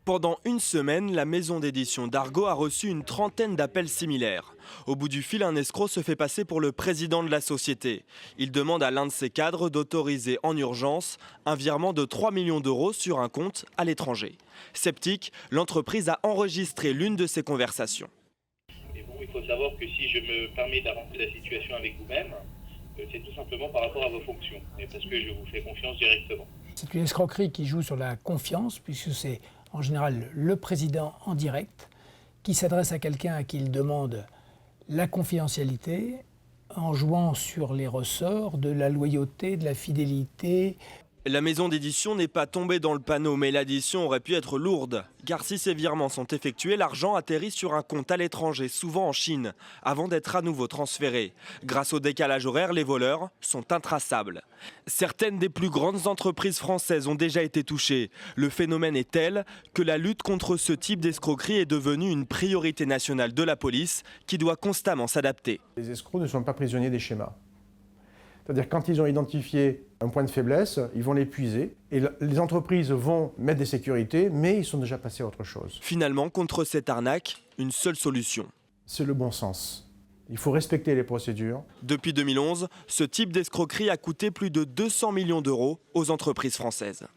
Pendant une semaine, la maison d'édition d'Argo a reçu une trentaine d'appels similaires. Au bout du fil, un escroc se fait passer pour le président de la société. Il demande à l'un de ses cadres d'autoriser en urgence un virement de 3 millions d'euros sur un compte à l'étranger. Sceptique, l'entreprise a enregistré l'une de ces conversations. Mais bon, il faut savoir que si je me permets d'avancer la situation avec vous-même, c'est tout simplement par rapport à vos fonctions, et parce que je vous fais confiance directement. C'est une escroquerie qui joue sur la confiance, puisque c'est en général le président en direct qui s'adresse à quelqu'un à qui il demande la confidentialité en jouant sur les ressorts de la loyauté, de la fidélité. La maison d'édition n'est pas tombée dans le panneau, mais l'addition aurait pu être lourde. Car si ces virements sont effectués, l'argent atterrit sur un compte à l'étranger, souvent en Chine, avant d'être à nouveau transféré. Grâce au décalage horaire, les voleurs sont intraçables. Certaines des plus grandes entreprises françaises ont déjà été touchées. Le phénomène est tel que la lutte contre ce type d'escroquerie est devenue une priorité nationale de la police qui doit constamment s'adapter. Les escrocs ne sont pas prisonniers des schémas. C'est-à-dire quand ils ont identifié un point de faiblesse, ils vont l'épuiser et les entreprises vont mettre des sécurités, mais ils sont déjà passés à autre chose. Finalement, contre cette arnaque, une seule solution. C'est le bon sens. Il faut respecter les procédures. Depuis 2011, ce type d'escroquerie a coûté plus de 200 millions d'euros aux entreprises françaises.